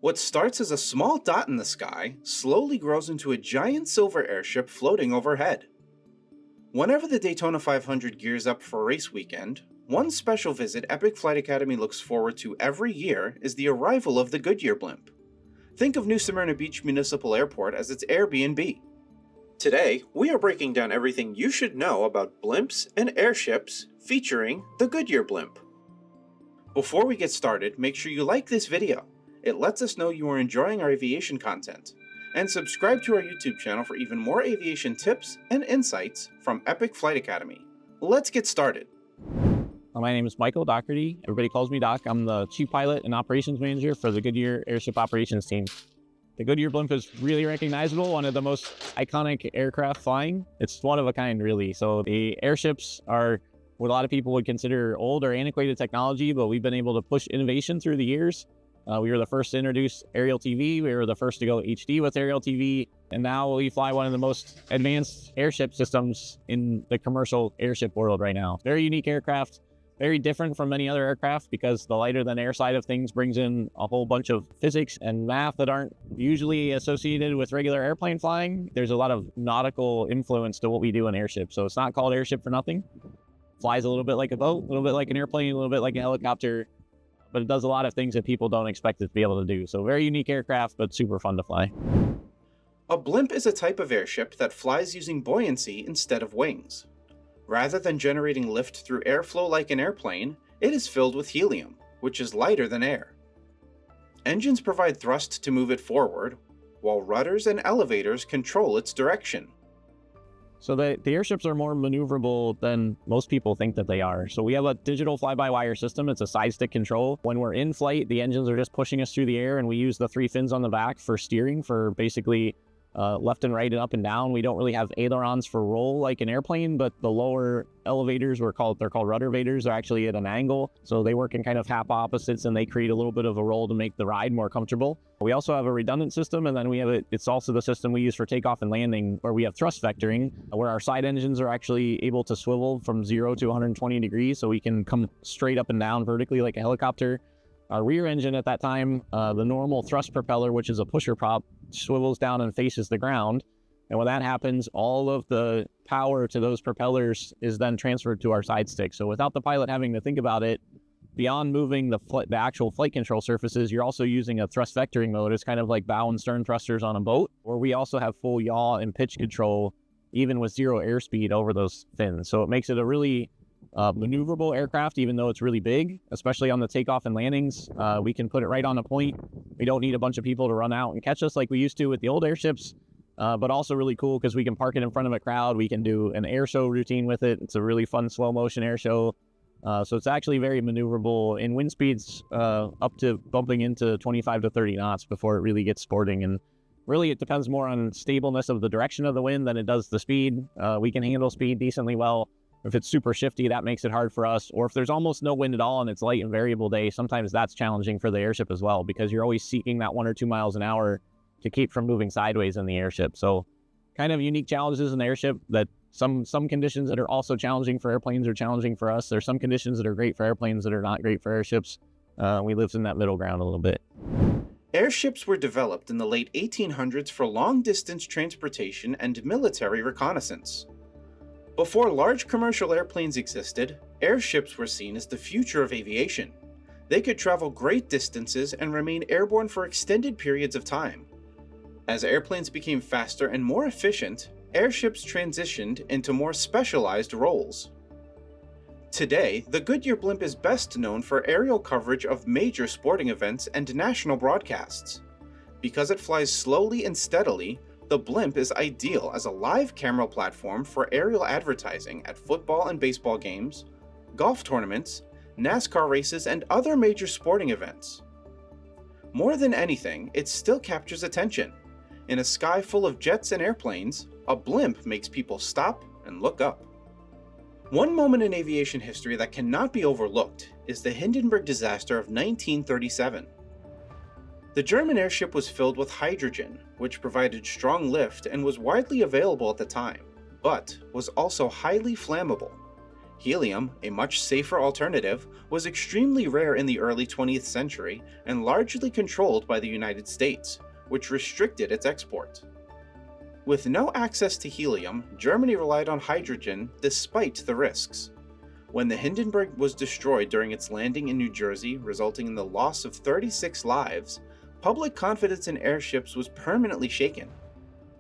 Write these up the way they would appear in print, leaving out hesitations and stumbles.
What starts as a small dot in the sky slowly grows into a giant silver airship floating overhead. Whenever the Daytona 500 gears up for race weekend, one special visit Epic Flight Academy looks forward to every year is the arrival of the Goodyear Blimp. Think of New Smyrna Beach Municipal Airport as its Airbnb. Today, we are breaking down everything you should know about blimps and airships featuring the Goodyear Blimp. Before we get started, make sure you like this video. It lets us know you are enjoying our aviation content. And subscribe to our YouTube channel for even more aviation tips and insights from Epic Flight Academy. Let's get started. My name is Michael Dougherty. Everybody calls me Doc. I'm the Chief Pilot and Operations Manager for the Goodyear Airship Operations Team. The Goodyear Blimp is really recognizable, one of the most iconic aircraft flying. It's one of a kind, really. So the airships are what a lot of people would consider old or antiquated technology, but we've been able to push innovation through the years. We were the first to introduce aerial TV. We were the first to go HD with aerial TV. And now we fly one of the most advanced airship systems in the commercial airship world right now. Very unique aircraft, very different from many other aircraft because the lighter than air side of things brings in a whole bunch of physics and math that aren't usually associated with regular airplane flying. There's a lot of nautical influence to what we do in airship. So it's not called airship for nothing. Flies a little bit like a boat, a little bit like an airplane, a little bit like a helicopter, but it does a lot of things that people don't expect it to be able to do. So very unique aircraft, but super fun to fly. A blimp is a type of airship that flies using buoyancy instead of wings. Rather than generating lift through airflow like an airplane, it is filled with helium, which is lighter than air. Engines provide thrust to move it forward, while rudders and elevators control its direction. So the airships are more maneuverable than most people think that they are. So we have a digital fly-by-wire system. It's a side stick control. When we're in flight, the engines are just pushing us through the air, and we use the three fins on the back for steering for basically left and right and up and down. We don't really have ailerons for roll like an airplane, but the lower elevators they're called rudder vaders. They're actually at an angle. So they work in kind of half opposites, and they create a little bit of a roll to make the ride more comfortable. We also have a redundant system, and then we have it's also the system we use for takeoff and landing, where we have thrust vectoring, where our side engines are actually able to swivel from 0 to 120 degrees, so we can come straight up and down vertically like a helicopter. Our rear engine at that time, the normal thrust propeller, which is a pusher prop, swivels down and faces the ground. And when that happens, all of the power to those propellers is then transferred to our side stick. So without the pilot having to think about it, beyond moving the actual flight control surfaces, you're also using a thrust vectoring mode. It's kind of like bow and stern thrusters on a boat, where we also have full yaw and pitch control, even with zero airspeed over those fins. So it makes it a really maneuverable aircraft, even though it's really big, especially on the takeoff and landings. We can put it right on a point. We don't need a bunch of people to run out and catch us like we used to with the old airships, but also really cool because we can park it in front of a crowd. We can do an air show routine with it. It's a really fun slow motion air show. So it's actually very maneuverable in wind speeds up to bumping into 25 to 30 knots before it really gets sporting. And really, it depends more on stableness of the direction of the wind than it does the speed. We can handle speed decently well. If it's super shifty, that makes it hard for us. Or if there's almost no wind at all and it's light and variable day, sometimes that's challenging for the airship as well, because you're always seeking that 1 or 2 miles an hour to keep from moving sideways in the airship. So kind of unique challenges in the airship that some conditions that are also challenging for airplanes are challenging for us. There's some conditions that are great for airplanes that are not great for airships. We live in that middle ground a little bit. Airships were developed in the late 1800s for long-distance transportation and military reconnaissance. Before large commercial airplanes existed, airships were seen as the future of aviation. They could travel great distances and remain airborne for extended periods of time. As airplanes became faster and more efficient, airships transitioned into more specialized roles. Today, the Goodyear Blimp is best known for aerial coverage of major sporting events and national broadcasts. Because it flies slowly and steadily, the blimp is ideal as a live camera platform for aerial advertising at football and baseball games, golf tournaments, NASCAR races, and other major sporting events. More than anything, it still captures attention. In a sky full of jets and airplanes, a blimp makes people stop and look up. One moment in aviation history that cannot be overlooked is the Hindenburg disaster of 1937. The German airship was filled with hydrogen, which provided strong lift and was widely available at the time, but was also highly flammable. Helium, a much safer alternative, was extremely rare in the early 20th century and largely controlled by the United States, which restricted its export. With no access to helium, Germany relied on hydrogen despite the risks. When the Hindenburg was destroyed during its landing in New Jersey, resulting in the loss of 36 lives, public confidence in airships was permanently shaken.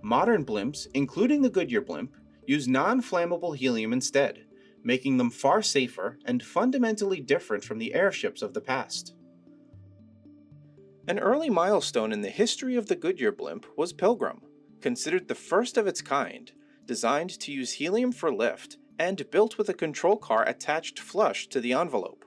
Modern blimps, including the Goodyear Blimp, use non-flammable helium instead, making them far safer and fundamentally different from the airships of the past. An early milestone in the history of the Goodyear Blimp was Pilgrim, considered the first of its kind, designed to use helium for lift and built with a control car attached flush to the envelope.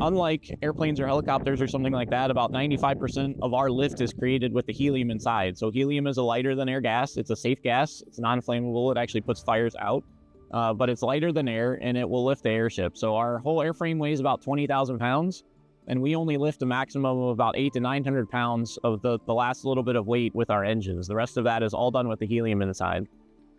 Unlike airplanes or helicopters or something like that, about 95% of our lift is created with the helium inside. So helium is a lighter than air gas. It's a safe gas. It's non-flammable. It actually puts fires out, but it's lighter than air and it will lift the airship. So our whole airframe weighs about 20,000 pounds and we only lift a maximum of about 800 to 900 pounds of the last little bit of weight with our engines. The rest of that is all done with the helium inside.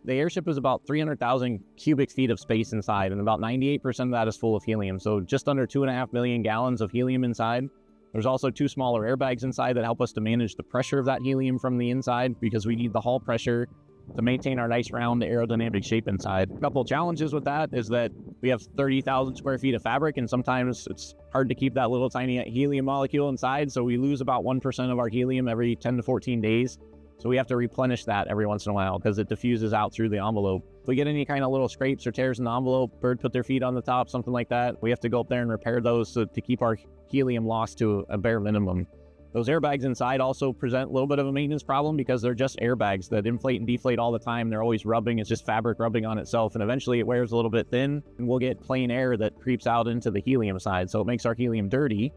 The airship is about 300,000 cubic feet of space inside, and about 98% of that is full of helium. So just under 2.5 million gallons of helium inside. There's also 2 smaller airbags inside that help us to manage the pressure of that helium from the inside, because we need the hull pressure to maintain our nice round aerodynamic shape inside. A couple of challenges with that is that we have 30,000 square feet of fabric, and sometimes it's hard to keep that little tiny helium molecule inside. So we lose about 1% of our helium every 10 to 14 days. So we have to replenish that every once in a while because it diffuses out through the envelope. If we get any kind of little scrapes or tears in the envelope, bird put their feet on the top, something like that, we have to go up there and repair those to keep our helium loss to a bare minimum. Those airbags inside also present a little bit of a maintenance problem because they're just airbags that inflate and deflate all the time. They're always rubbing. It's just fabric rubbing on itself, and eventually it wears a little bit thin and we'll get plain air that creeps out into the helium side. So it makes our helium dirty.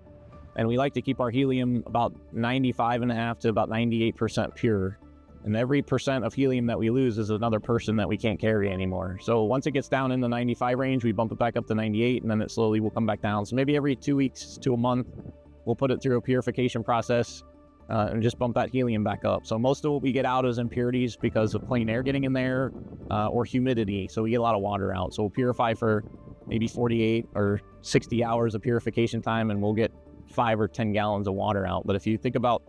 And we like to keep our helium about 95.5% to about 98% pure. And every percent of helium that we lose is another person that we can't carry anymore. So once it gets down in the 95 range, we bump it back up to 98, and then it slowly will come back down. So maybe every 2 weeks to a month, we'll put it through a purification process and just bump that helium back up. So most of what we get out is impurities because of plain air getting in there or humidity. So we get a lot of water out. So we'll purify for maybe 48 or 60 hours of purification time, and we'll get 5 or 10 gallons of water out. But if you think about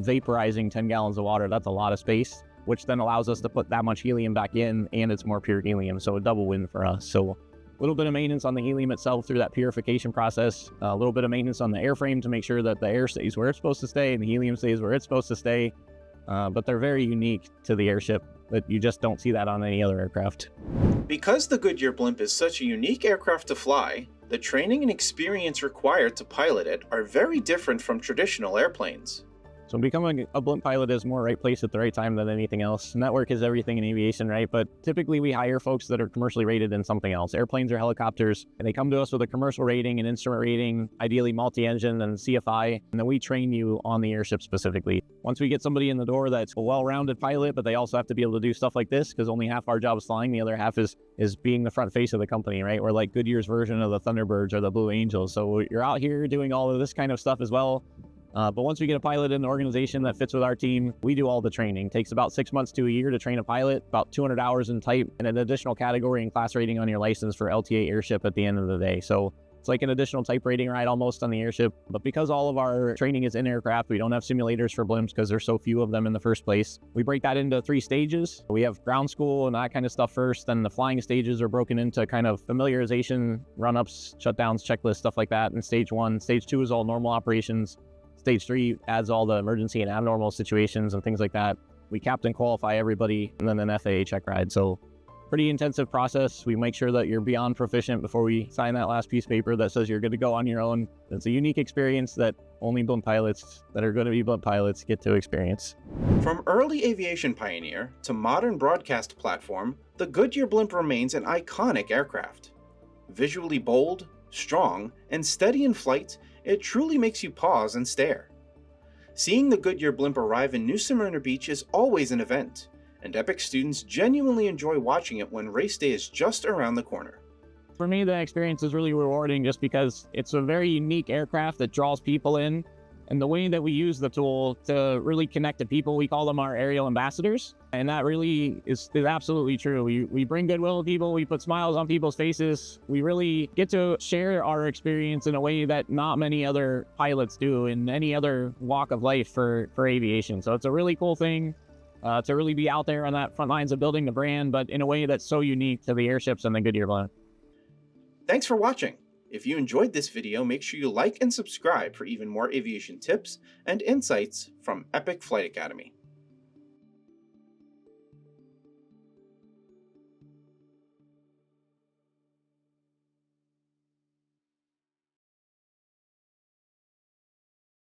vaporizing 10 gallons of water, that's a lot of space, which then allows us to put that much helium back in, and it's more pure helium. So a double win for us. So a little bit of maintenance on the helium itself through that purification process, a little bit of maintenance on the airframe to make sure that the air stays where it's supposed to stay and the helium stays where it's supposed to stay. But they're very unique to the airship, that you just don't see that on any other aircraft. Because the Goodyear Blimp is such a unique aircraft to fly, the training and experience required to pilot it are very different from traditional airplanes. So becoming a blimp pilot is more right place at the right time than anything else. Network is everything in aviation, right? But typically we hire folks that are commercially rated in something else, airplanes or helicopters, and they come to us with a commercial rating, an instrument rating, ideally multi-engine and CFI, and then we train you on the airship specifically. Once we get somebody in the door that's a well-rounded pilot, but they also have to be able to do stuff like this, because only half our job is flying, the other half is being the front face of the company, right? We're like Goodyear's version of the Thunderbirds or the Blue Angels. So you're out here doing all of this kind of stuff as well. But once we get a pilot in the organization that fits with our team, we do all the training. It takes about 6 months to a year to train a pilot, about 200 hours in type, and an additional category and class rating on your license for LTA airship at the end of the day. So it's like an additional type rating ride almost on the airship. But because all of our training is in aircraft, we don't have simulators for blimps because there's so few of them in the first place. We break that into 3 stages. We have ground school and that kind of stuff first. Then the flying stages are broken into kind of familiarization, run-ups, shutdowns, checklists, stuff like that. And stage 1, stage 2 is all normal operations. Stage 3 adds all the emergency and abnormal situations and things like that. We captain qualify everybody, and then an FAA check ride. So pretty intensive process. We make sure that you're beyond proficient before we sign that last piece of paper that says you're good to go on your own. It's a unique experience that only blimp pilots that are going to be blimp pilots get to experience. From early aviation pioneer to modern broadcast platform, the Goodyear Blimp remains an iconic aircraft. Visually bold, strong, and steady in flight, it truly makes you pause and stare. Seeing the Goodyear Blimp arrive in New Smyrna Beach is always an event, and Epic students genuinely enjoy watching it when race day is just around the corner. For me, the experience is really rewarding just because it's a very unique aircraft that draws people in, And the way that we use the tool to really connect to people, we call them our aerial ambassadors. And that really is absolutely true. We bring goodwill to people, we put smiles on people's faces. We really get to share our experience in a way that not many other pilots do in any other walk of life for aviation. So it's a really cool thing to really be out there on that front lines of building the brand, but in a way that's so unique to the Airships and the Goodyear Blimp. Thanks for watching. If you enjoyed this video, make sure you like and subscribe for even more aviation tips and insights from Epic Flight Academy.